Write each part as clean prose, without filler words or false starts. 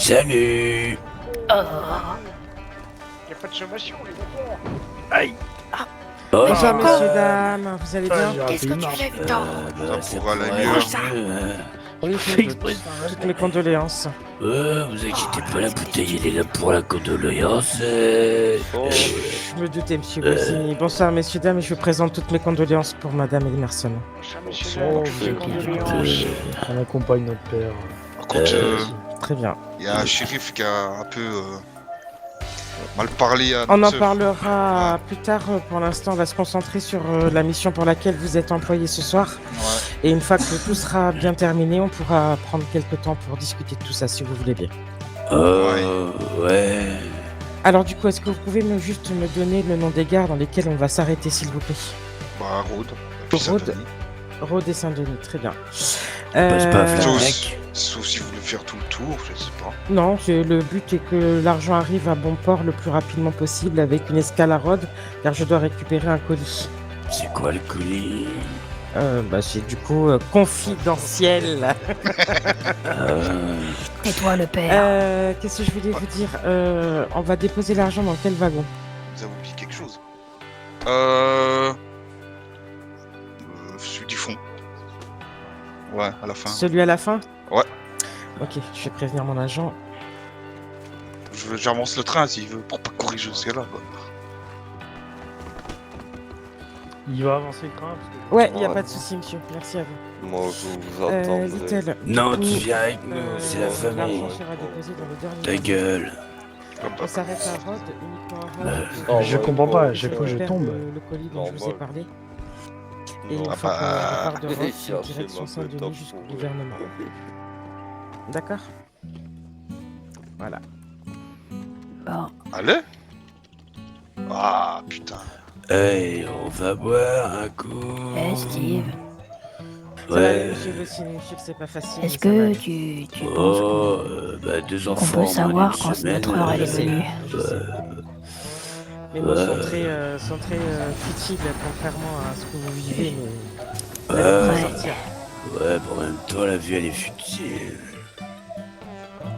Salut. Oh. Y'a pas de sommation, les gars. Aïe. Oh. Bonsoir Quoi messieurs, dames, vous allez bien? Qu'est-ce que tu fais, Victor? Ça pourra aller pourrait mieux. aller Ça. mieux. Oui, Fais exprès. toutes mes condoléances. Vous inquiétez pas, la bouteille elle est là pour la condoléance. Je me doutais, monsieur Bossini. Bonsoir messieurs, dames, et je vous présente toutes mes condoléances pour madame Emerson. Bonsoir, messieurs, Oh, toutes mes ok. condoléances. On accompagne notre père. Par contre, Très bien. il y a un shérif qui a un peu mal parlé à On en notre sœur. parlera plus tard. Pour l'instant, on va se concentrer sur la mission pour laquelle vous êtes employé ce soir. Ouais. Et une fois que tout sera bien terminé, on pourra prendre quelques temps pour discuter de tout ça, si vous voulez bien. Ouais. Alors du coup, est-ce que vous pouvez juste me donner le nom des gares dans lesquels on va s'arrêter, s'il vous plaît? Bah, Rhodes. Puis Rhodes. Saint-Denis. Rhodes et Saint-Denis, très bien. Passe pas, Euh, mec. Sauf si vous voulez faire tout le tour, je sais pas. Non, le but est que l'argent arrive à bon port le plus rapidement possible avec une escale à Rhodes, car je dois récupérer un colis. C'est quoi le colis? C'est du coup confidentiel. Tais-toi, le père. Qu'est-ce que je voulais vous dire? On va déposer l'argent dans quel wagon? Vous avez oublié quelque chose. Celui du fond. Ouais, à la fin. Celui à la fin? Ouais. Ok, je vais prévenir mon agent. J'avance le train s'il veut, pour pas courir jusqu'à là. Quoi. Il va avancer le train parce que... Ouais, il y a pas de souci, monsieur. Merci à vous. Moi, je vous attendrai. Little. Non, tu nous, viens avec nous, c'est la famille. L'argent sera déposé dans le dernier Ta gueule. On s'arrête à Rhodes, uniquement à Rhodes. Je comprends pas, à chaque fois que je tombe. Le colis dont je vous ai Normal. parlé. Et Non. une Ah fois bah, qu'on repart de allez Rhodes, chercher direction ma Saint-Denis pétasse jusqu'au pour gouvernement. D'accord? Voilà. Bon. Allez. Ah, putain. Hey, on va boire un coup. Eh, Steve, Ça va aller, Ouais. monsieur Bossini, je sais que c'est pas facile. est-ce mais ça va que aller. tu penses Oh, deux qu'on enfants. peut en savoir moins d'une quand semaine, notre heure elle est Je sais, venue? je sais. Mes mots sont très futiles, contrairement à ce que vous vivez, mais vous allez vous en Ouais. sortir. Ouais, mais en même temps, la vie elle est futile.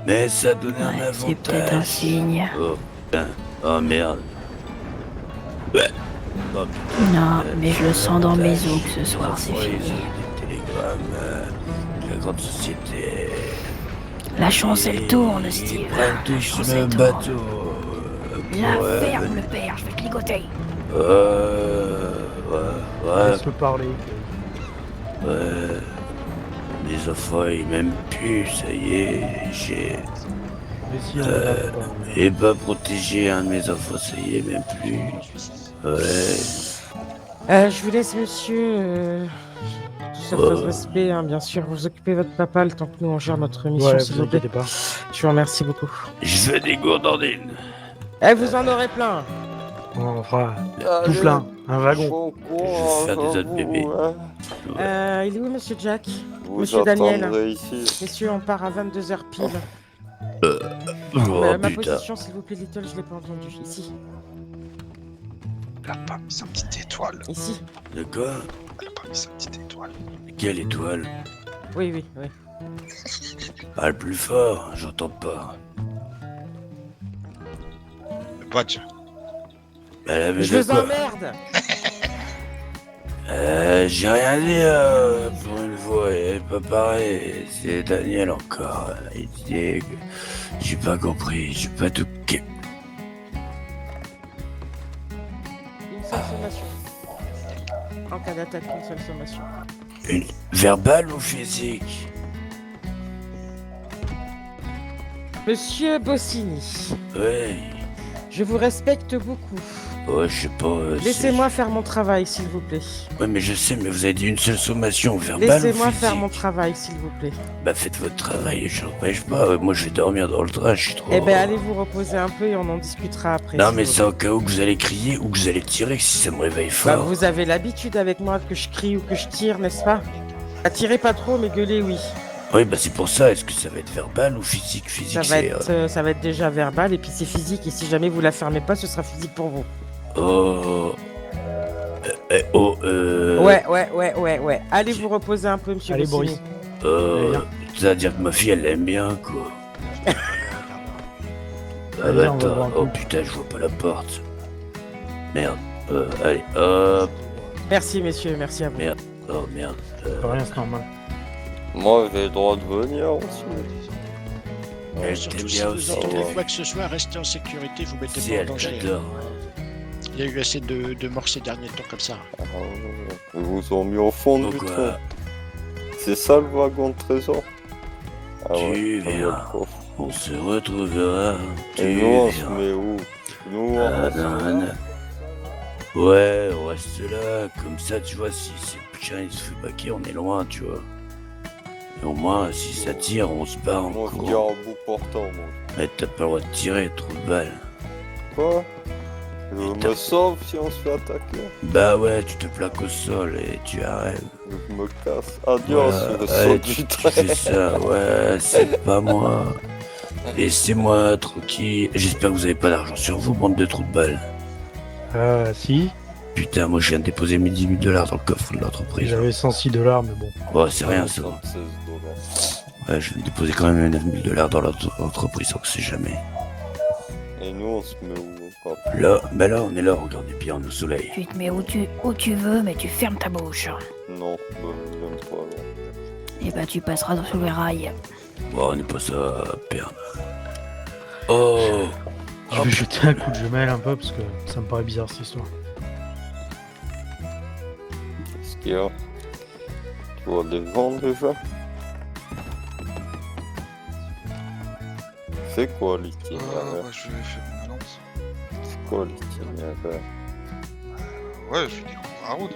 Mais ça donne un Ouais, c'est peut-être un avantage. signe. Oh putain. Oh merde. Ouais. Oh putain. Non, mais je le sens dans mes os que ce soir c'est Ouais, ils ont fini. eu des télégrammes de la grande société. La chance elle tourne, Ils Steve. prennent La tous chance le elle tourne. bateau. La Ouais, ferme, le père, je vais te ligoter. ouais. Laisse-le parler. Ouais. Les enfants ils m'aiment plus, ça y est. J'ai. Mais si on l'a pas. Et pas protégé un de mes enfants, ça y est, même plus. Ouais. Je vous laisse, monsieur. Tout ça fait respect, hein, bien sûr. Vous occupez de votre papa le temps que nous on gère notre mission, Ouais, s'il vous vous plaît. inquiétez pas. Je vous remercie beaucoup. Je veux des gourdandines. Vous en aurez plein. On fera Allez, tout plein, un wagon. Choco, Je vais faire des autres bébés. hein. Il est où, monsieur Jack? Vous Monsieur Daniel. attendrez ici. Messieurs, on part à 22h pile. Oh Ma putain. position, s'il vous plaît, Little, je l'ai pas entendu. Ici. Elle a pas mis sa petite étoile. Ici. De quoi? Elle a pas mis sa petite étoile. Quelle étoile? Oui, oui, oui. Parle plus fort, j'entends pas. Le badge. Elle avait Je de vous quoi? emmerde. J'ai rien dit pour une fois, elle est pas pareil. C'est Daniel encore. Il dit que j'ai pas compris, j'ai pas tout. Une seule sommation. En cas d'attaque, une seule sommation. Une verbale ou physique? Monsieur Bossini, Ouais. je vous respecte beaucoup. Ouais, je sais pas. Laissez-moi faire mon travail, s'il vous plaît. Ouais, mais je sais, mais vous avez dit une seule sommation, verbale ou Laissez-moi physique? faire mon travail, s'il vous plaît. Bah faites votre travail, je n'empêche pas. Moi je vais dormir dans le train, je suis trop... Eh ben, allez vous reposer un peu et on en discutera après. Non s'il mais vous c'est au cas où que vous allez crier ou que vous allez tirer, que si ça me réveille plaît. Bah, fort. vous avez l'habitude avec moi que je crie ou que je tire, n'est-ce pas? Tirez pas trop, mais gueulez, oui. Oui, bah c'est pour ça, est-ce que ça va être verbal ou physique? Physique Ça va être déjà verbal et puis c'est physique. Et si jamais vous la fermez pas, ce sera physique pour vous. Oh... Ouais. Allez vous reposer un peu, monsieur Allez, Bossini. Boris. Allez, viens. Ça veut dire que ma fille, elle l'aime bien, quoi. Ah Allez, bah on va voir attends, un oh coup. putain, je vois pas la porte. Merde. Allez, hop. Merci, messieurs, merci à vous. Merde. Oh merde. Rien, c'est normal. Moi, j'ai le droit de venir aussi. Elle Surtout t'aime si bien vous aussi, entendez toi. quoi que ce soit, restez en sécurité, vous mettez Si pas en elle danger. t'adore. Il y a eu assez de morts ces derniers temps comme ça. Ah, ils vous ont mis au fond du train. Pourquoi C'est ça le wagon de trésor? Ah Tu ouais, ça doit verras. être coffre. On se retrouvera. Tu Et nous, on se verras. met où? Nous, on Ah, reste non, là. non. Ouais, on reste là. Comme ça, tu vois, si le chien il se fait baquer, on est loin, tu vois. Et au moins, si ça tire, on se barre en Moi, je courant. tire en bout portant, moi. Mais t'as pas le droit de tirer, trop de balles. Quoi? Je Et me sauve si on se fait attaquer. Bah ouais, tu te plaques au sol et tu arrêtes. Je me casse. Adios, Voilà, le allez, saut tu du train. fais ça, ouais, c'est pas moi. Laissez-moi tranquille. J'espère que vous avez pas d'argent sur vous, bande de trous de balles. Si, Putain, moi je viens de déposer mes 10 000 $ dans le coffre de l'entreprise. j'avais 106 $, mais bon. Bon, c'est rien ça. 76 $. Ouais, je viens de déposer quand même 9 000 $ dans l'entreprise, on sait jamais. Et nous, on se met où? Papa? Là, bah là, on est là, regardez bien au soleil. Tu te mets où tu veux, mais tu fermes ta bouche. Non, j'aime pas, non. Et bah tu passeras sous les rails. Bon, on n'est pas ça à perdre. Oh, Je vais jeter un coup de jumelle un peu parce que ça me paraît bizarre cette histoire. Qu'est-ce qu'il y a? Tu vois des vents déjà? C'est quoi l'itinéraire? Je vais faire une annonce. C'est quoi l'itinéraire? Ouais, je vais dire la route.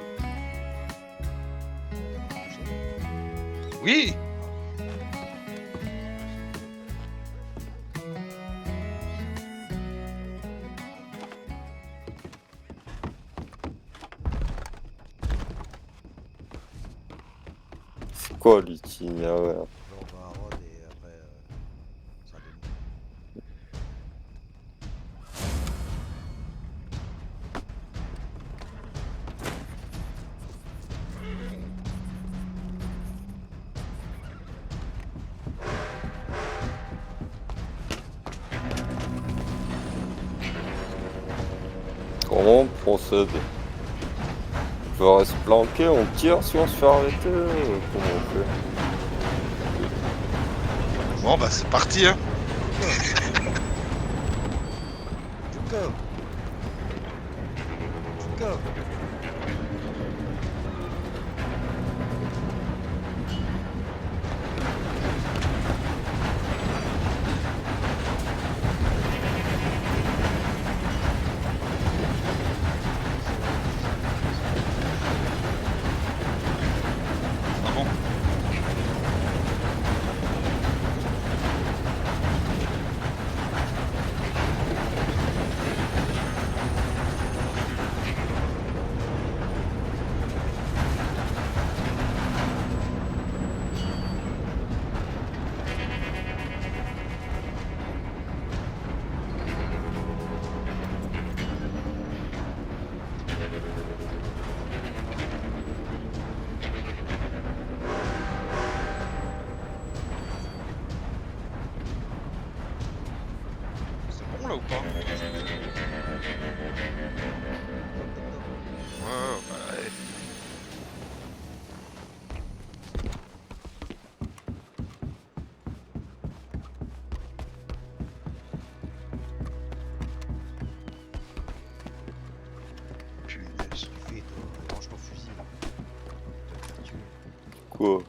Oui. C'est quoi l'itinéraire? Comment on procède? On peut rester planqué, on tire si on se fait arrêter, comment on fait? Bon, bah c'est parti, hein. Ah bon? C'est bon là ou pas? Ouais, bah, ouais. Punaise. Range ton fusil là. Tu vas te faire tuer. Quoi?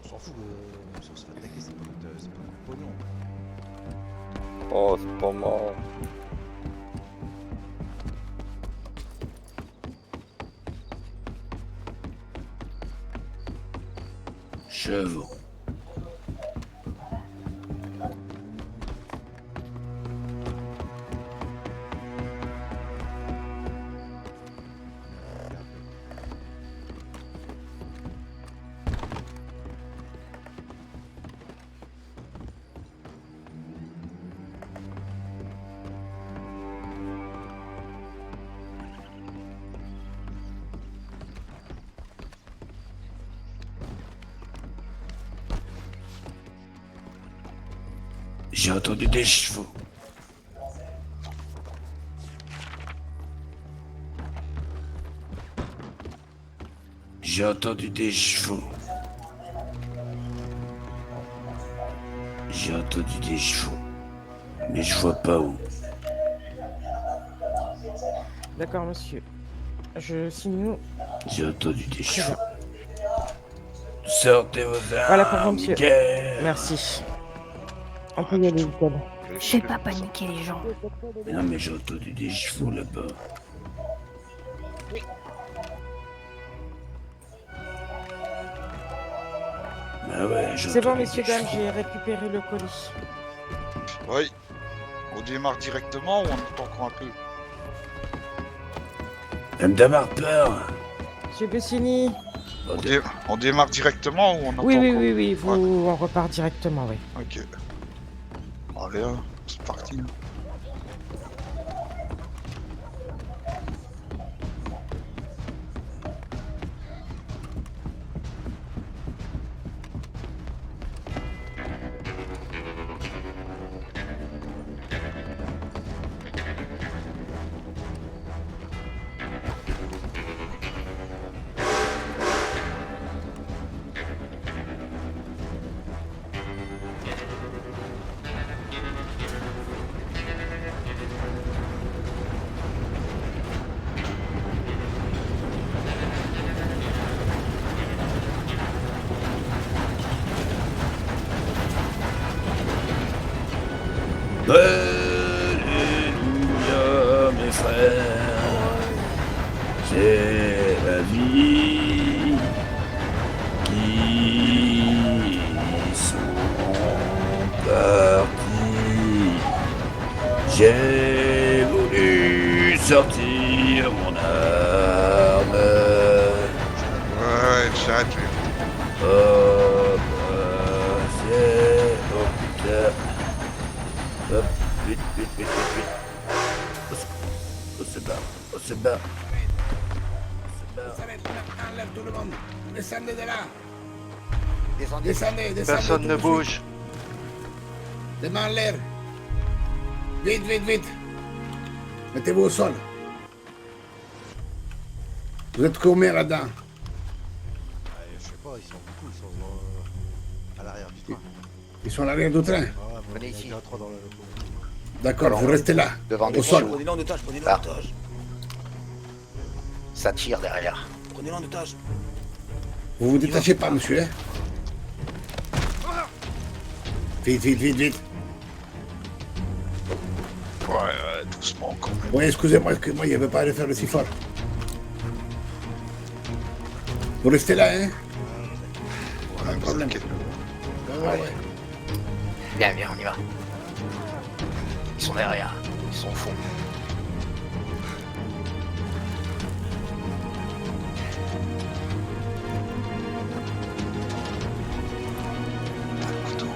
On s'en fout, si on se fait attaquer, c'est pas notre pognon. Oh, c'est pas marrant. chevaux. J'ai entendu des chevaux. J'ai entendu des chevaux. J'ai entendu des chevaux. Mais je vois pas où. D'accord, monsieur. Je signe. J'ai entendu des chevaux. Sortez vos armes. Voilà pour vous, monsieur. guerre. Merci. On peut y aller, Nicole. Fais pas paniquer les gens. Mais non, mais j'ai entendu des chevaux là-bas. Ah ouais, j'ai C'est bon, entendu messieurs, des dames, chevaux. j'ai récupéré le colis. Oui. On démarre directement ou on attend encore un peu? Madame Harper. Monsieur Bessini. On démarre directement ou on attend Oui, oui, encore? oui, oui, vous, on repart directement, oui. Ok. Allez, hein, c'est parti. Hein. Alléluia, mes frères, c'est la vie qui sont partis. J'ai voulu sortir mon arme. Ouais, j'arrête. Hop, c'est... Oh putain. Hop, vite, vite, vite, vite, vite. On se barre, on se barre. Enlève tout le monde. Descendez de là. Descendez. Descendez, descendez. Personne tout ne de bouge. suite. Les mains en l'air. Vite, vite, vite. Mettez-vous au sol. Vous êtes combien là-dedans? Je sais pas, ils sont beaucoup, ils sont à l'arrière du train. Ils sont à l'arrière du train. Venez ici. D'accord, vous restez là. Devant au sol. Prenez-le en otage, prenez-le en Là. otage. Ça tire derrière. Prenez-le en otage. Vous vous détachez pas, monsieur. Hein? Vite, vite, vite, vite. Ouais, doucement quand même. Oui, excusez-moi, il ne veut pas aller faire le si fort. Vous restez là, hein? Ouais, Pas de problème. inquiète. Ouais, ouais. Viens, viens, on y va. Ils sont derrière. Ils sont au fond. Couteau.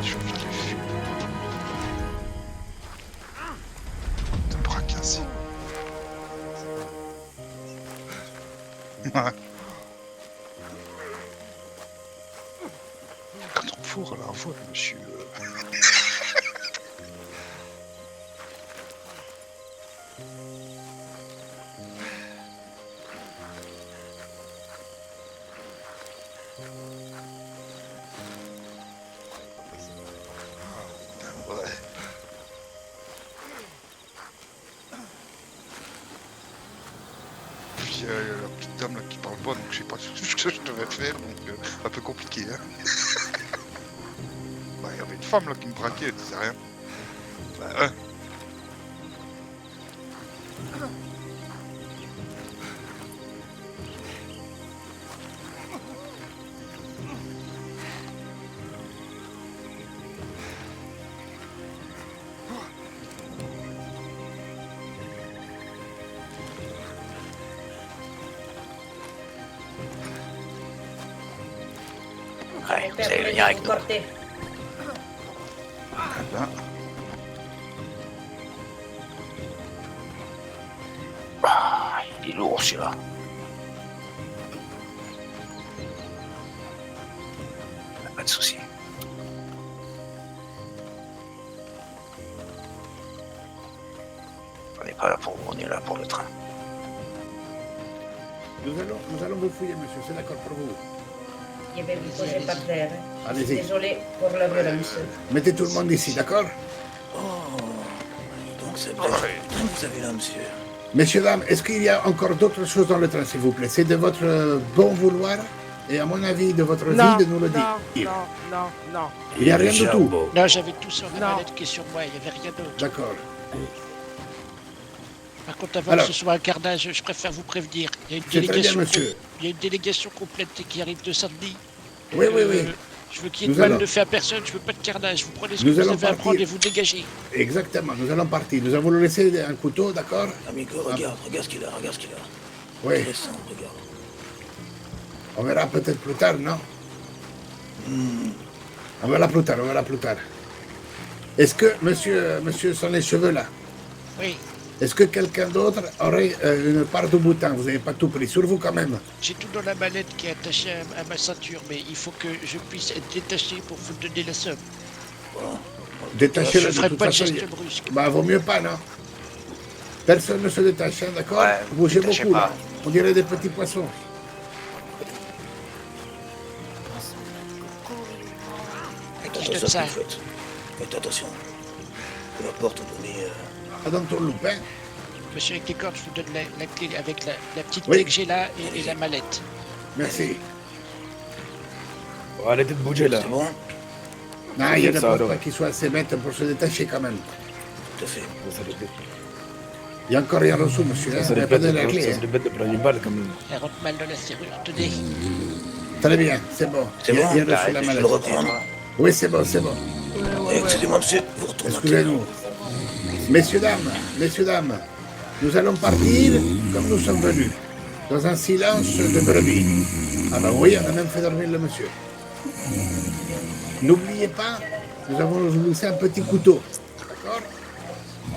Je vais les fumer. De bras cassés. Ouais. Quand on fourre à la voix, monsieur. Ouais. Puis la petite dame là qui parle pas, donc je sais pas ce que je devais faire, donc un peu compliqué. Hein. Bah, il y avait une femme là qui me braquait, elle disait rien. Bah ouais. Ouais, vous allez venir avec nous. Là. Ah, il est lourd celui-là. Pas de soucis. pas là pour vous, on est là pour le train. Nous allons vous fouiller, monsieur, c'est d'accord pour vous. Je vais vous poser par terre. Allez-y. Désolé pour la violence. Mettez tout le monde ici, d'accord? Oh, donc c'est bien. Vous avez là, monsieur. Messieurs, dames, est-ce qu'il y a encore d'autres choses dans le train, s'il vous plaît? C'est de votre bon vouloir et, à mon avis, de votre vie de nous le dire. Non. Il n'y a rien du tout. Non, j'avais tout sur la Non. mallette qui est sur moi, il n'y avait rien d'autre. D'accord. Par contre, avant Alors. que ce soit un carnage, je préfère vous prévenir. Il y a une C'est très bien, délégation, monsieur. il y a une délégation complète qui arrive de samedi. Oui, oui, oui. Je veux qu'il y ait Nous de mal allons- de fait à personne, je veux pas de carnage. Vous prenez ce que Nous vous allons avez à partir. prendre et vous dégagez. Exactement, nous allons partir. Nous allons vous laisser un couteau, d'accord? Amigo, regarde ce qu'il a, regarde ce qu'il a. Oui, Descends, regarde. on verra peut-être plus tard, non? On verra plus tard, on verra plus tard. Est-ce que, monsieur sont les cheveux là? Oui, Est-ce que quelqu'un d'autre aurait une part de boutin? Vous n'avez pas tout pris sur vous quand même. j'ai tout dans la mallette qui est attachée à ma ceinture, mais il faut que je puisse être détaché pour vous donner la somme. Détachez-le Je de ferai toute pas de façon. geste brusque. Bah, vaut mieux pas, non? Personne ne se détache, hein, d'accord? Ouais, Bougez détachez beaucoup, pas. là. On dirait des petits poissons. À qui je donne ça? Faites attention. Peu importe, donnez... Ah, dans ton loupin. Monsieur avec les cordes, je vous donne la clé avec la petite Oui. clé que j'ai là et la mallette. Merci. Bon, arrêtez de bouger là. C'est bon? Non, il ne Ça, pense alors. pas qu'il soit assez bête pour se détacher quand même. Tout à fait. Il n'y a encore rien reçu, monsieur. Hein? Ça Il n'y a pas de la clé. Hein? serait bête de prendre une balle quand même. Elle rentre mal dans la serrure, tenez. Très bien, c'est bon. C'est Il y a bon? rien reçu la Je peux le mallette. reprendre? Oui, c'est bon, c'est bon. Excusez-moi, monsieur, vous retournez. Excusez-nous. Messieurs, dames, nous allons partir comme nous sommes venus, dans un silence de brebis. Ah ben oui, on a même fait dormir le monsieur. N'oubliez pas, nous avons laissé un petit couteau, d'accord?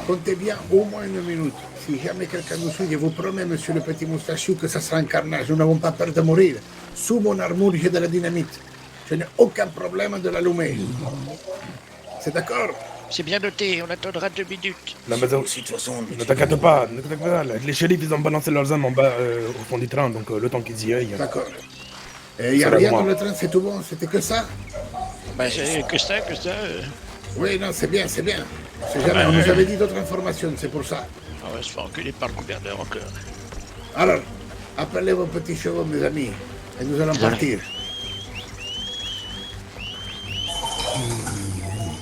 Comptez bien au moins 1 minute. Si jamais quelqu'un nous suit, je vous promets, monsieur le petit moustachu, que ça sera un carnage. Nous n'avons pas peur de mourir. Sous mon armure, j'ai de la dynamite. Je n'ai aucun problème de l'allumer. C'est d'accord? C'est bien noté, on attendra 2 minutes. La maison. Aussi, de toute façon... Ne t'inquiète pas, les shérifs ils ont balancé leurs armes en bas au fond du train, donc le temps qu'ils y aillent. D'accord. Et il n'y a Ça va, rien moi. dans le train, c'est tout bon, c'était que ça? Bah, c'est que ça. Oui, non, c'est bien, c'est bien. C'est jamais, on nous avait dit d'autres informations, c'est pour ça. On va se faire enculer par le gouverneur encore. Alors, appelez vos petits chevaux, mes amis, et nous allons partir.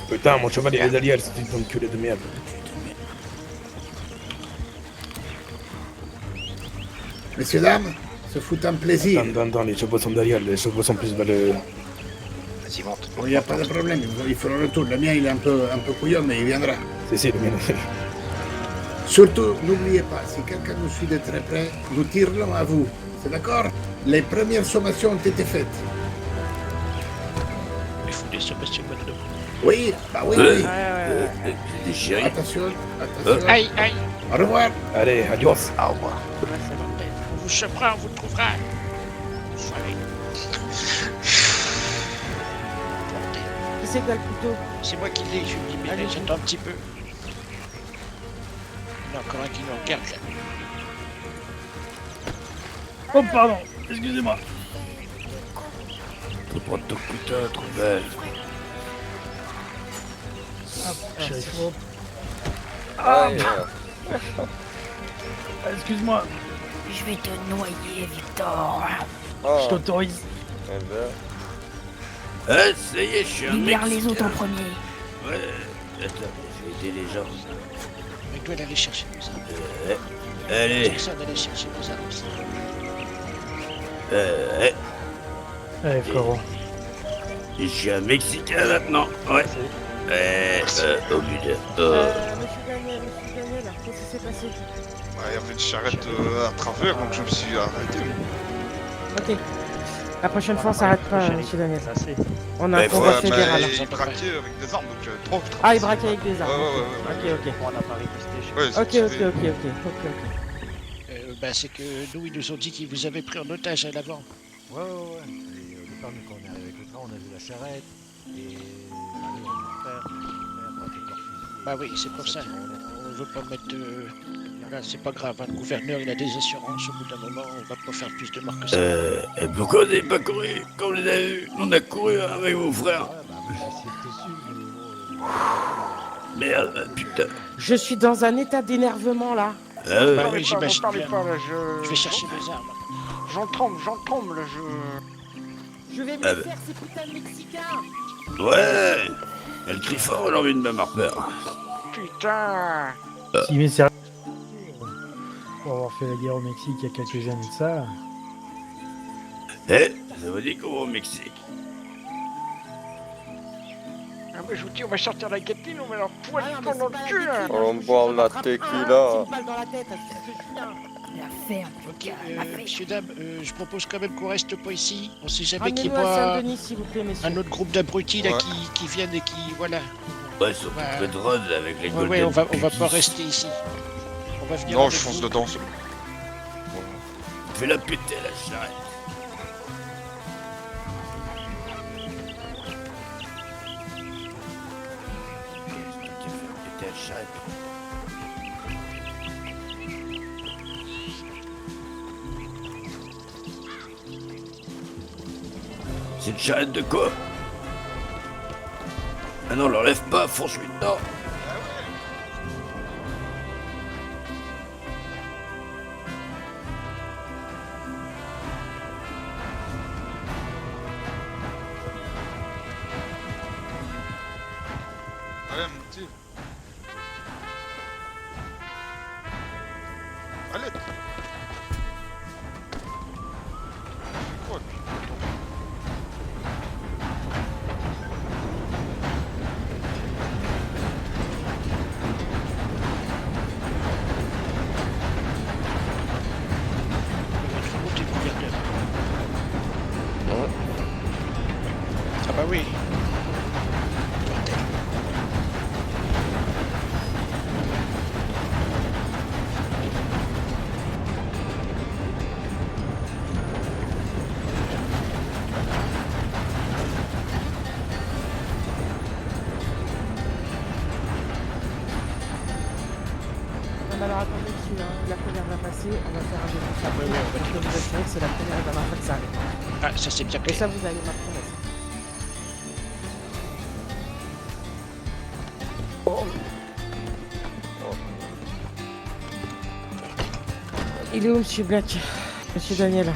Putain, mon cheval il est derrière, c'est une enculé de merde. Messieurs, dames, ce fut un plaisir. Attends, les chevaux sont derrière, les chevaux sont plus valeux. Vas-y, monte. Il n'y a pas de problème, il faut le retour. Le mien, il est un peu couillon, mais il viendra. Si, le mien. Surtout, n'oubliez pas, si quelqu'un nous suit de très près, nous tirons à vous. C'est d'accord? Les premières sommations ont été faites. Il faut des sommations maintenant. Oui, bah oui, Ouais. oui. Chérie, Attention, attention. Aïe, aïe. Au revoir. Allez, adios. Ah, au revoir. On vous chopera, on vous trouvera. Enfoiré. Bordel. Qui c'est qui a le couteau? C'est moi qui l'ai, je me libérer, Allez-y. j'attends un petit peu. Il y en a encore un qui nous regarde là. Oh, pardon, excusez-moi. faut prendre ton couteau, trop belle. Ah, Excuse-moi, Je vais te noyer, Victor. ah, je t'autorise. eh ben, Ah, ça y est, je suis un Libère mec. les autres en premier. Ouais, attends, je vais aider les gens. Mais doit aller chercher nos armes. Allez, Jackson, aller chercher nos armes. Allez, frérot. je suis un Mexicain maintenant. Ouais. Au but de... Monsieur Daniel, qu'est-ce qui s'est passé? Ouais, il y avait une charrette à travers, donc je me suis arrêté. Ok. La prochaine fois, on s'arrête pas, monsieur Daniel. On a Mais un combat Ouais, fédéral. il braquait avec des armes, donc j'avais trop envie de Ah, il traverser. braquait avec des armes. Ouais. Ok. Ouais, Ok, c'était- ok. Bah, c'est que nous, ils nous ont dit qu'ils vous avaient pris en otage à l'avant. Ouais. Et au départ, nous, quand on est arrivé avec le train, on a vu la charrette. Et allez, on va faire. Après, quelques fusils. Bah oui, c'est pour ça. Ça tire en l'air. On veut pas mettre de Voilà, c'est pas grave, hein, le gouverneur il a des assurances, au bout d'un moment on va pas faire plus de morts que ça. Et pourquoi on n'est pas couru quand on les a vus? On a couru avec vos frères. Ouais, bah, moi, j'essayais de te suivre, mais bon, Merde, putain. Je suis dans un état d'énervement là. Ah ouais. Bah oui, j'imagine parlez bien. pas, là, Je vais chercher mes armes. j'en tremble, là, je... Je vais me Ah bah. faire ces putains de Mexicains. Ouais. Elle crie fort, elle a envie de me faire peur. Putain. Si, mais sérieux, pour avoir fait la guerre au Mexique il y a quelques années de ça, Eh, ça vous dit qu'on va au Mexique? Ah, mais je vous dis, on va sortir la guillotine, on met leur poil Ah non, mais dans c'est pas le cul, la là. guillotine, On je boit la m'attrape tequila. C'est une balle dans la tête, c'est ce que je viens. La ferme, Ok, Lucas, la ferme. messieurs, dames, je propose quand même qu'on reste pas ici. On sait jamais qu'il y Ramenez-nous à aura Saint-Denis, s'il vous plaît, messieurs. un autre groupe d'abrutis là Ouais. qui viennent et qui. Voilà. Ouais, surtout Ouais. près de Rhodes avec les Ouais, Golden ouais, on va Puppies. pas rester ici. On va venir. Non, avec je fonce vous. dedans. Fais la péter la charrette. Péter la charrette. C'est une charrette de quoi? Ah non, l'enlève pas, fonce-lui dedans. Allez, montez. Allez. Quoi, lui? Remontez, gouverneur. Ouais. Ah bah oui. Non, mais alors attendez, monsieur, hein, la première va passer, on va faire un débrief après. Ouais, on va Je peux vous assurer que c'est la première et dernière fois que ça arrive. Ah, ça c'est bien Et clair. ça, vous avez ma promesse. Il est où, monsieur Black? Monsieur Daniel?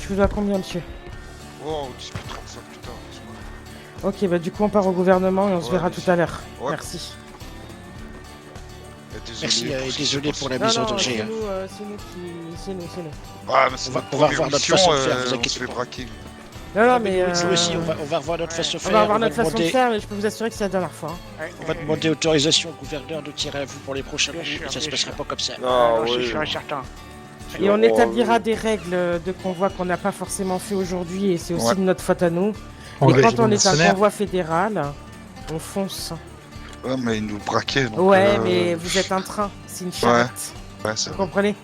Je vous dois combien, monsieur? Oh, 18h35, putain. Ok, bah du coup, on part au gouvernement et on se Ouais, verra mais tout à l'heure. Ouais. Merci. Merci et pour ce qui désolé s'est pour la Non, mise en non, danger. c'est hein. nous, c'est nous qui... C'est nous. Ah, mais c'est On va- notre on va première revoir notre mission, façon de faire, vous on se inquiétez fait pas. braquer. Non, non, Mais mais... nous aussi, on va revoir notre façon de on faire. va avoir notre façon de demander- faire, mais je peux vous assurer que c'est la dernière fois. hein. On va demander autorisation au gouverneur de tirer à vous pour les prochains Bien coups, sûr, et ça se bien passera sûr. pas comme ça. Ah c'est oui. sûr et certain. Et on Oh, établira oui. des règles de convoi qu'on n'a pas forcément fait aujourd'hui, et c'est aussi Ouais. de notre faute à nous. engager Et quand des on est un mercenaires. convoi fédéral, on fonce. Ouais, mais ils nous braquaient. Donc, Ouais, mais vous êtes un train, c'est une charrette. Ouais, c'est Vous vrai. comprenez?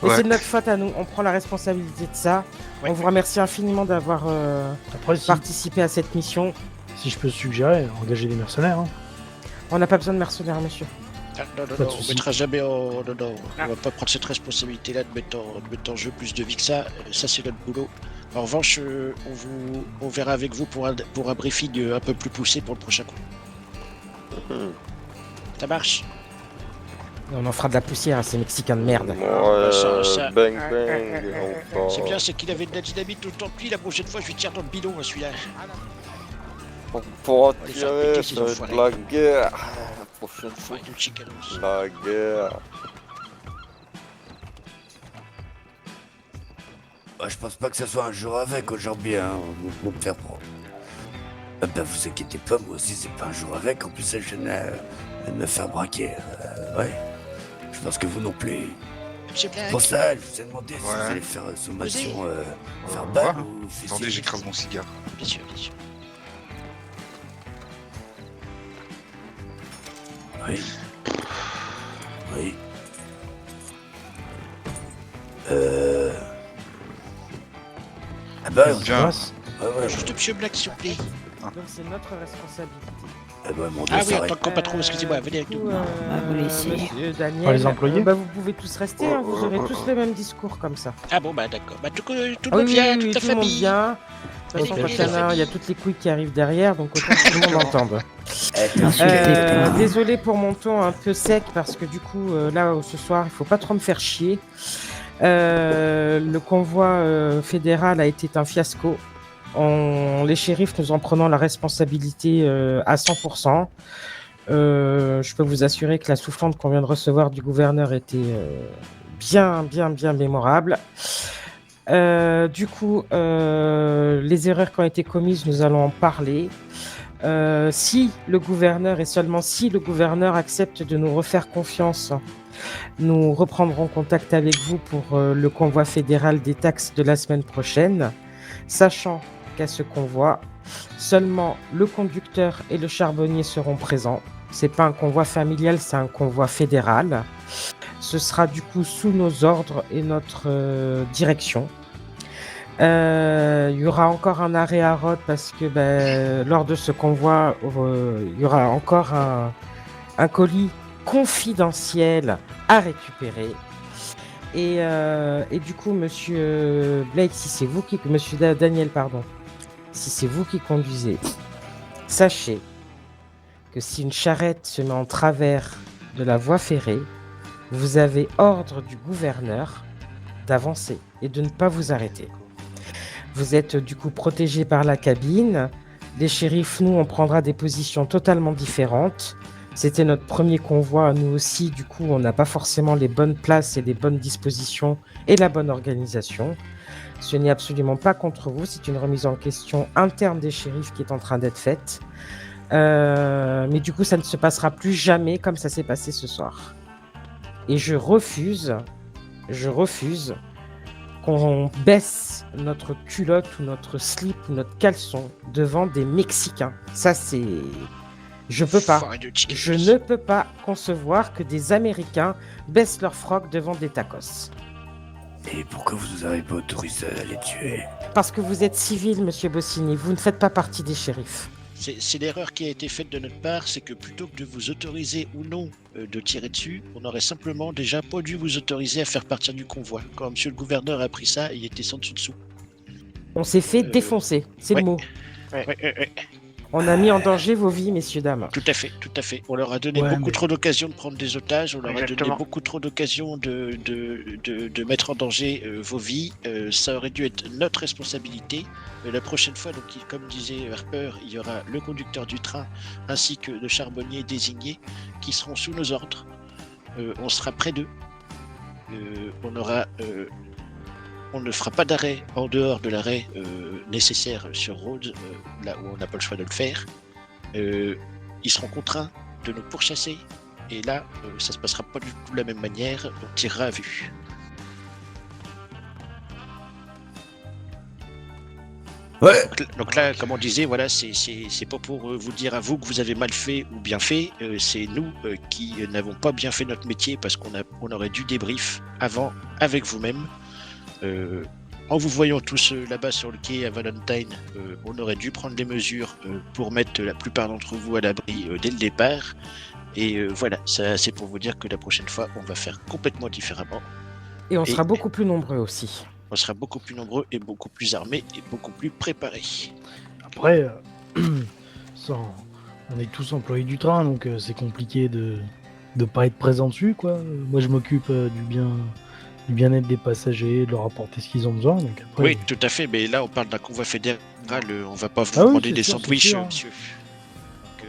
Et Ouais. c'est de notre faute à nous, on prend la responsabilité de ça. Ouais. On vous remercie infiniment d'avoir Après, si, participé à cette mission. si je peux suggérer, engager des mercenaires. Hein. On n'a pas besoin de mercenaires, monsieur. Ah, non, Pas de on souci. mettra jamais en... Non, non, on va pas prendre cette responsabilité-là de mettre en jeu plus de vie que ça. Ça, c'est notre boulot. En revanche, on verra avec vous pour un briefing un peu plus poussé pour le prochain coup. Ça marche? On en fera de la poussière à ces Mexicains de merde. Ouais, ça- bang bang. encore. C'est bien, c'est qu'il avait de la dynamite autant que lui. La prochaine fois, je lui tire dans le bidon, hein, celui-là. Pour les faire attirer, péter, ces ça va être enfoirés. la guerre. La prochaine fois, Avec le chicanos. la guerre. Bah, je pense pas que ça soit un jour avec aujourd'hui, hein. On va me faire prendre. Ah bah, vous inquiétez pas, moi aussi, c'est pas un jour avec. En plus, elle vient de me faire braquer. Ouais. Je pense que vous non plus. Monsieur Black, Pour ça, je vous ai demandé si Ouais. vous allez faire sommation faire Ouais. balle ou fessier. Attendez, j'écrase mon cigare. bien sûr, bien sûr. Oui. Oui. Ah bah, Bien. Passe. ouais, ouais. Juste Monsieur Black, s'il vous plaît. Donc c'est notre responsabilité. Eh ben, mon Dieu, Ah oui, ça en arrête. tant que compatron, excusez-moi, venez avec nous. vous laissez. Monsieur Daniel, Pas les employés vous pouvez tous rester, hein, vous aurez tous le même discours comme ça. Ah bon, bah d'accord. Bah tout le Ah monde vient, toute la tout le monde famille. vient. De toute façon, Allez, quand il y en a un, il y a toutes les couilles qui arrivent derrière, donc autant que tout le monde entende. Désolé pour mon ton un peu sec, parce que du coup, là, ce soir, il faut pas trop me faire chier. Le convoi fédéral a été un fiasco. Les shérifs nous en prenant la responsabilité à 100%. Je peux vous assurer que la soufflante qu'on vient de recevoir du gouverneur était bien mémorable. Du coup, les erreurs qui ont été commises, nous allons en parler. Si le gouverneur, et seulement si le gouverneur accepte de nous refaire confiance, nous reprendrons contact avec vous pour le convoi fédéral des taxes de la semaine prochaine, sachant qu'à ce convoi, seulement le conducteur et le charbonnier seront présents. C'est pas un convoi familial, c'est un convoi fédéral. Ce sera du coup sous nos ordres et notre direction. Il y aura encore un arrêt à Rhodes parce que lors de ce convoi, il y aura encore un colis confidentiel à récupérer. Et du coup, monsieur Blake, monsieur Daniel, pardon, si c'est vous qui conduisez, sachez que si une charrette se met en travers de la voie ferrée, vous avez ordre du gouverneur d'avancer et de ne pas vous arrêter. Vous êtes du coup protégé par la cabine. Les shérifs, nous, on prendra des positions totalement différentes. C'était notre premier convoi, nous aussi, du coup, on n'a pas forcément les bonnes places et les bonnes dispositions et la bonne organisation. Ce n'est absolument pas contre vous, c'est une remise en question interne des shérifs qui est en train d'être faite. Mais du coup, ça ne se passera plus jamais comme ça s'est passé ce soir. Et je refuse qu'on baisse notre culotte ou notre slip ou notre caleçon devant des Mexicains. Ça, c'est... Je ne peux pas concevoir que des Américains baissent leur froc devant des tacos. Et pourquoi vous nous avez pas autorisé à les tuer? Parce que vous êtes civil, monsieur Bossini, vous ne faites pas partie des shérifs. C'est l'erreur qui a été faite de notre part, c'est que plutôt que de vous autoriser ou non de tirer dessus, on aurait simplement déjà pas dû vous autoriser à faire partir du convoi. Quand monsieur le gouverneur a pris ça, il était sans dessus dessous. On s'est fait défoncer, c'est le mot. On a mis en danger vos vies, messieurs, dames. Tout à fait, tout à fait. On leur a donné beaucoup trop d'occasions de prendre des otages, on leur a donné beaucoup trop d'occasions de mettre en danger vos vies. Ça aurait dû être notre responsabilité. La prochaine fois, donc, comme disait Harper, il y aura le conducteur du train ainsi que le charbonnier désigné qui seront sous nos ordres. On sera près d'eux. On ne fera pas d'arrêt en dehors de l'arrêt nécessaire sur Rhodes, là où on n'a pas le choix de le faire. Ils seront contraints de nous pourchasser. Et là, ça se passera pas du tout de la même manière. On tirera à vue. Ouais. Donc là, comme on disait, voilà, c'est pas pour vous dire à vous que vous avez mal fait ou bien fait. C'est nous qui n'avons pas bien fait notre métier parce qu'on aurait dû débrief avant avec vous-même. En vous voyant tous là-bas sur le quai à Valentine, on aurait dû prendre des mesures pour mettre la plupart d'entre vous à l'abri dès le départ. Et voilà, ça, c'est pour vous dire que la prochaine fois, on va faire complètement différemment. Et on sera beaucoup plus nombreux aussi. On sera beaucoup plus nombreux et beaucoup plus armés et beaucoup plus préparés. Après, on est tous employés du train, donc c'est compliqué de pas être présent dessus, quoi. Moi, je m'occupe du bien-être des passagers, de leur apporter ce qu'ils ont besoin. Donc après, oui, tout à fait, mais là on parle d'un convoi fédéral, on va pas vous demander des sandwichs, monsieur.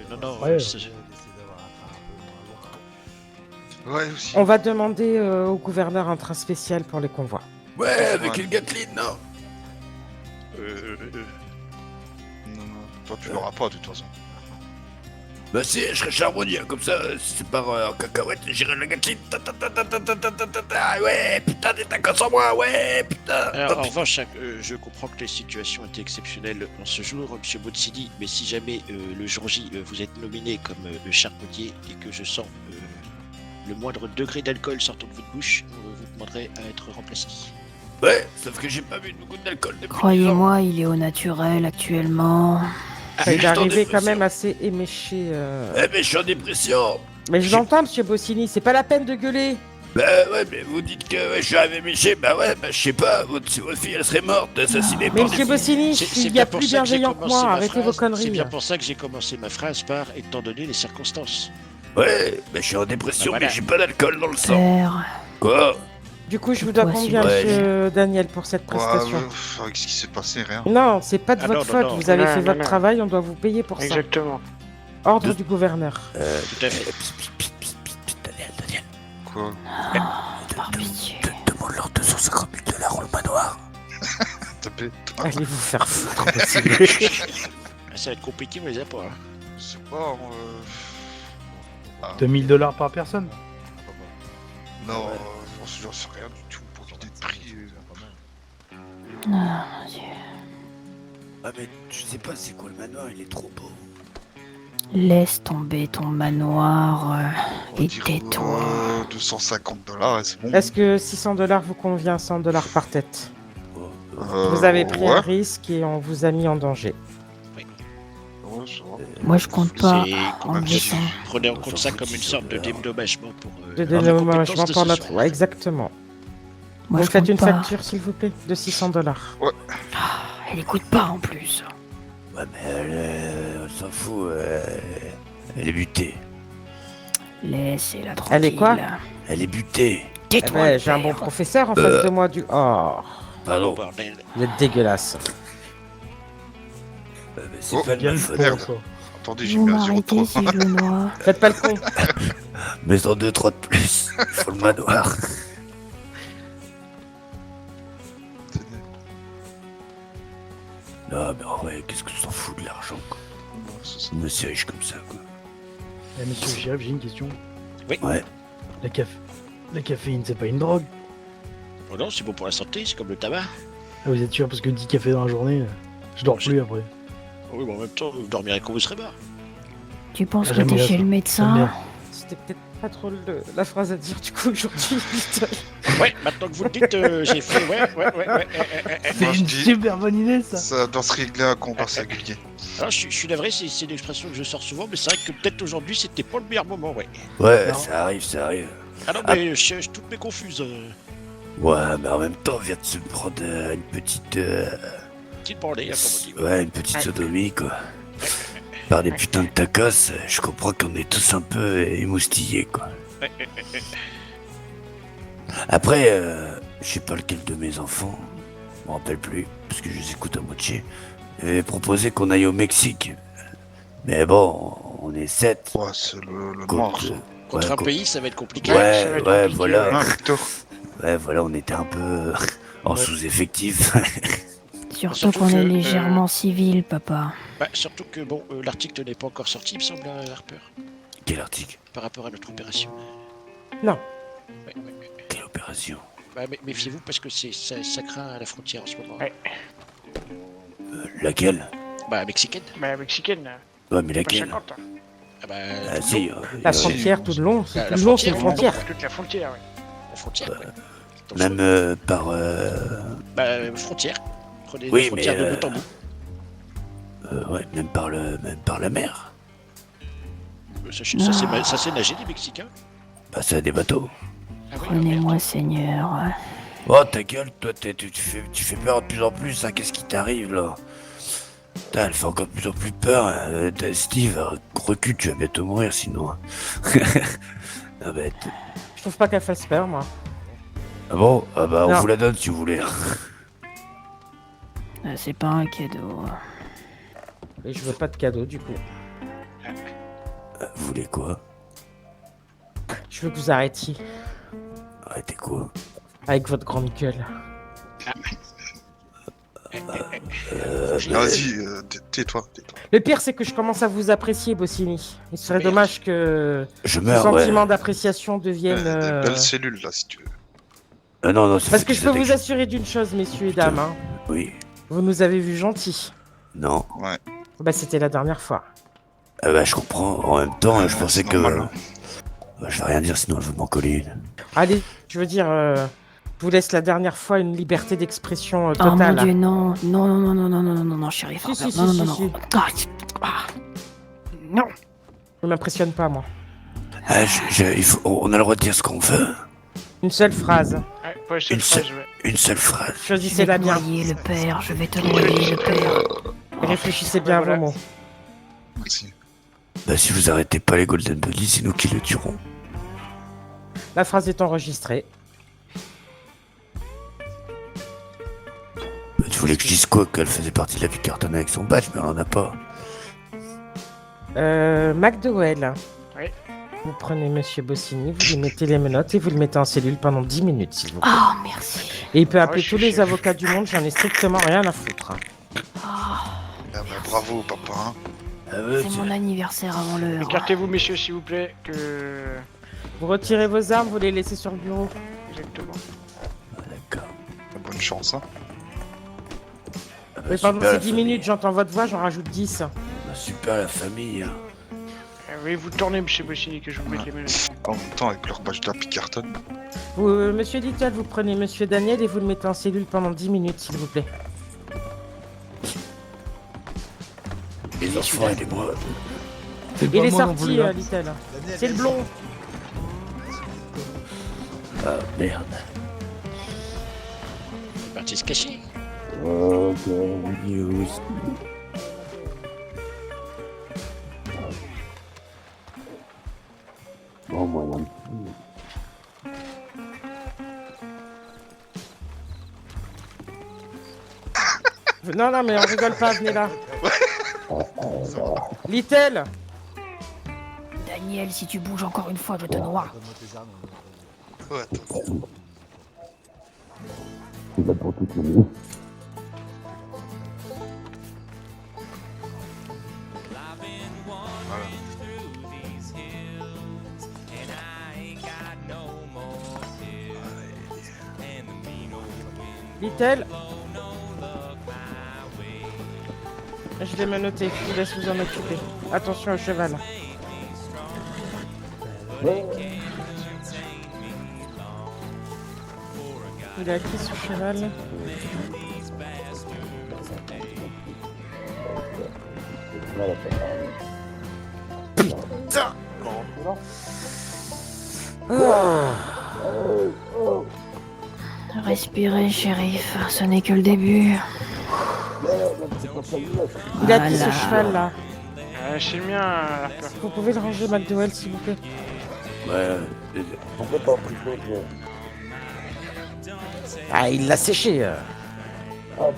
Donc, non, ouais, Ouais, aussi. On va demander au gouverneur un train spécial pour les convois. Ouais, avec une Gatling, non. Non, toi tu l'auras pas de toute façon. Bah si, je serai charbonnier, comme ça, si c'est par en cacahuète, j'irai la Gatling. Ouais, putain, des tacos en moi, ouais, putain. Alors, en revanche, je comprends que les situations étaient exceptionnelles en ce jour, monsieur Botsidi, mais si jamais le jour J, vous êtes nominé comme charbonnier et que je sens le moindre degré d'alcool sortant de votre bouche, vous demanderez à être remplacé. Ouais, sauf que j'ai pas bu beaucoup d'alcool depuis 10 ans. Croyez-moi, il est au naturel actuellement. Il est je t'en arrivé dépression. quand même assez éméché. Eh mais je suis en dépression. Mais je l'entends, monsieur Bossini, c'est pas la peine de gueuler. Bah ouais, mais vous dites que ouais, je suis arrivé méché, bah ouais, bah je sais pas, votre fille elle serait morte, assassinée Mais par monsieur des... Bossini, C'est il y bien a pour plus ça que j'ai bienveillant que commencé moi, ma arrêtez phrase. vos C'est conneries. bien pour ça que j'ai commencé ma phrase par étant donné les circonstances. Ouais, bah je suis en dépression, Bah, voilà. mais j'ai pas d'alcool dans le sang. Père, Quoi? Du coup, je vous dois Ouais, combien, ouais. monsieur Daniel, pour cette prestation? Avec ce qui s'est passé, rien. Non, c'est pas de Ah, votre non, non, faute, non. vous avez Non, fait non, votre non. travail, on doit vous payer pour ça. Exactement. Ordre du gouverneur. Tout à fait. Daniel, Quoi? par pitié. demande-leur 250 000 $ au manoir. Tapé. Allez vous faire foutre, Bossini. Ça va être compliqué, mais les a pas. Hein. Je sais pas, T'as 1000 $ par personne? non, j'en sais rien du tout pour éviter de prix. Ah, mon Dieu. Ah mais je sais pas c'est quoi le manoir, il est trop beau. Laisse tomber ton manoir et tais-toi. 250 $, et c'est bon. Est-ce que 600 $ vous convient, 100 $ par tête? Euh, Vous avez pris ouais. un risque et on vous a mis en danger. Ouais, ça va. Moi, je compte pas C'est en même me si- mettant. Prenez en compte ça comme une sorte de dédommagement pour. De la dédommagement compétence de pour ce notre... soir. Ouais, exactement. Moi, Vous je me faites compte une pas. facture, s'il vous plaît, de 600 $. Elle écoute pas en plus. Ouais mais elle s'en fout, elle est butée. Laissez-la tranquille. Elle est quoi? Elle est butée. Eh Tais-toi, ben, le j'ai un bon père. professeur en face de moi du... Oh, Pardon, Bordel. vous êtes dégueulasse. mais c'est Oh, pas de Bien ma le faute. merde. pour ça. Attendez, j'ai Vous mis un m'arrêtez 0,3. si je le noie. Faites pas le con. Mais en 2-3 de plus, faut le manoir. Non mais en vrai, qu'est-ce que tu t'en fous de l'argent quoi. Monsieur riche comme ça quoi. Eh, monsieur le shérif, j'ai une question. Ouais. La caféine, c'est pas une drogue? Oh non, c'est bon pour la santé, c'est comme le tabac. Ah, vous êtes sûr? Parce que 10 cafés dans la journée, je dors plus après. Oui, mais en même temps, vous dormirez quand vous serez mort. Tu penses Ah, que j'aime t'es bien chez ça. le J'aime médecin? bien. C'était peut-être pas trop la phrase à dire du coup aujourd'hui. Putain. Ouais, maintenant que vous le dites, j'ai fait. Ouais. C'est Moi, je une dis- super bonne idée, ça. Ça doit se régler un combat singulier. Alors, je suis navré, c'est une expression que je sors souvent, mais c'est vrai que peut-être aujourd'hui, c'était pas le meilleur moment, ouais. Ouais, Non. ça arrive, ça arrive. Ah non, mais toutes mes confuses. Ouais, mais en même temps, on vient de se prendre une petite... Petite bordée, hein, comme on dit. Ouais, une petite sodomie, quoi. Par des putains de tacos, je comprends qu'on est tous un peu émoustillés, quoi. Après, je sais pas lequel de mes enfants, je me rappelle plus, parce que je les écoute à moitié, avait proposé qu'on aille au Mexique. Mais bon, on est 7. Ouais, c'est le noir, ça. Contre un co- pays, ça va être compliqué. Ouais, ça va être ouais, compliqué, voilà. Ah, Victor. Ouais, voilà, on était un peu en sous-effectif. Surtout Surtout qu'on que, est légèrement civil, papa. Bah, surtout que, bon, l'article n'est pas encore sorti, il me semble, Harper, Quel article? par rapport à notre opération. Non. Ouais. Quelle opération? Bah, méfiez-vous parce que ça craint à la frontière en ce moment. Ouais. Laquelle? Bah, mexicaine. Bah, mexicaine. Ouais, mais Pas laquelle? 50. Hein. Ah bah, Ah si, La si. frontière tout le long, La tout le long c'est frontière, une frontière. Toute la frontière, ouais. la frontière, ouais. Donc, Même par... Bah, frontière. Prenez Oui, la frontière mais, de bout en bout. ouais, même par la mer. Ça c'est nager, les Mexicains. Bah, c'est des bateaux. Ah oui, Prenez-moi, Seigneur. Oh, ta gueule, toi, tu fais peur de plus en plus, hein. Qu'est-ce qui t'arrive, là? Putain, elle fait encore de plus en plus peur. Hein. Steve, recule, tu vas bientôt mourir, sinon. Ah, bah, Je trouve pas qu'elle fasse peur, moi. ah bon? Ah bah, on Non. vous la donne, si vous voulez. C'est pas un cadeau. Et je veux pas de cadeau, du coup. Vous voulez quoi? Je veux que vous arrêtiez Arrêtez quoi? avec votre grande gueule. Vas-y, tais-toi. Le pire, c'est que je commence à vous apprécier, Bossini. Il serait dommage que Je ce meurs, ouais. sentiment d'appréciation devienne... Des belles cellules, là, si tu veux. Ah non, non, c'est Parce que je peux vous assurer d'une chose, messieurs et dames. Hein. Oui. Vous nous avez vus gentils. Non. Ouais. Bah, c'était la dernière fois. Ah bah, je comprends. En même temps, je pensais c'est que... normal. Bah, je vais rien dire, sinon je vais m'en coller une. Allez, je veux dire, je vous laisse la dernière fois une liberté d'expression Oh totale. mon dieu, non. Non, non, non, non, non, non, non, non, non, shérif. Si, si, non, si, non, si, non, si. non. Ah, non. Ne m'impressionne pas, moi. Ah, on a le droit de dire ce qu'on veut. Une seule phrase. Ouais, pas Une seule, une seule phrase. Je Choisissez vais la te bien. noyer, le père. Je vais te noyer, le père. Réfléchissez bien à vos mots. Merci. Bah, si vous arrêtez pas les Golden Buddy, c'est nous qui le tuerons. La phrase est enregistrée. Bah, tu voulais que je dise quoi? Qu'elle faisait partie de la vie cartonnée avec son badge, mais elle en a pas. McDowell. Oui. Vous prenez Monsieur Bossini, vous lui mettez les menottes et vous le mettez en cellule pendant 10 minutes, s'il vous plaît. Oh, merci. Et il peut appeler je tous suis les chef. avocats du monde, j'en ai strictement rien à foutre. Ah bah, bravo, papa. Hein. Ah ouais, C'est mon anniversaire avant l'heure. Écartez-vous, messieurs, s'il vous plaît, que... Vous retirez vos armes, vous les laissez sur le bureau. Exactement. D'accord. Bonne chance, hein. Ah bah, Mais pendant super, ces la 10 famille. minutes, j'entends votre voix, j'en rajoute 10. Bah, super la famille. Hein. Oui, vous tournez, monsieur Bossini, que je vous mette les menottes. En même temps, avec leur badge d'Happy Carton. Vous, Monsieur Little, vous prenez Monsieur Daniel et vous le mettez en cellule pendant 10 minutes, s'il vous plaît. Les enfants, aidez-moi. Il est sorti, Little. C'est le blond. Ah merde. C'est parti se cacher. Ok, news. Bon, moi, Non, non, mais on rigole pas, venez là. Little. Daniel, si tu bouges encore une fois, je te noie. Donne-moi tes armes. Ouais, attends. c'est pas pour toute l'année. Little. Je vais me noter, je vous laisse vous en occuper. Attention au cheval. Il a qui ce cheval? Putain! Respirez, shérif. Ce n'est que le début. Il a qui ce cheval là? C'est le mien, Harper. Vous pouvez le ranger, McDowell, s'il vous plaît? Ouais, pourquoi pas plus chaud que... Ah, il l'a séché. Attends,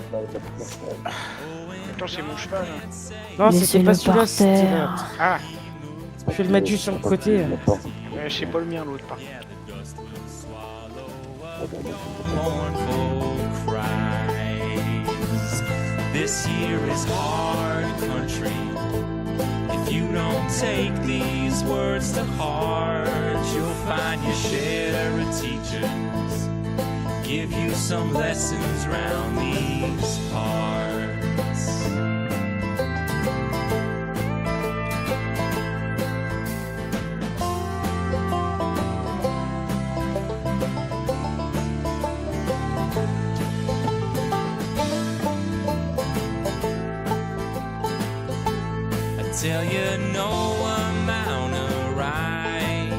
c'est mon cheval. Non, c'était Laissez-le pas celui-là, par c'était terre. l'autre. Ah, je vais le mettre juste sur le côté. C'est pas le mien, l'autre, par contre. This year is hard country. If you don't take these words to heart, you'll find your share of teachers give you some lessons round these parts. Tell you no amount of right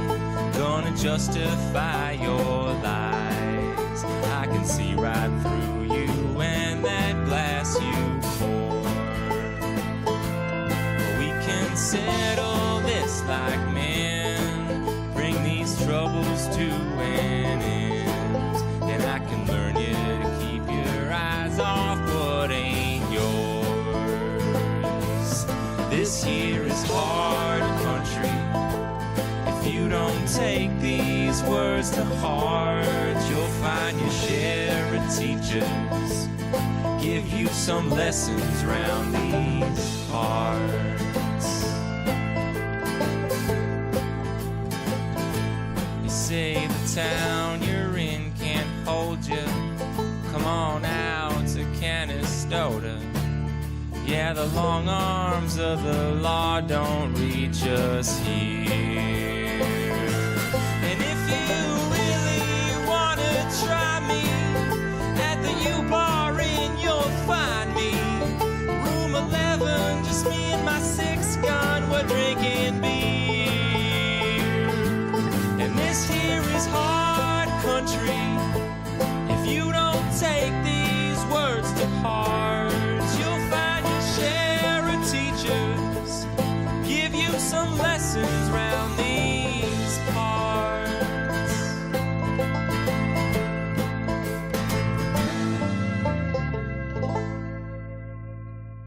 gonna justify your lies. I can see right through you and that glass you pour. We can settle this like men, bring these troubles to an end, and I can learn you to keep your eyes off what ain't yours. This year is hard country. If you don't take these words to heart, you'll find your share of teachers give you some lessons round these parts. You say the town you're in can't hold you. Come on out to Canastota. Yeah, the long arms of the law don't reach us here. And if you really wanna try me, you bar in, you'll find me. Room 11, just me and my 6-gun, we're drinking beer. And this here is hard country.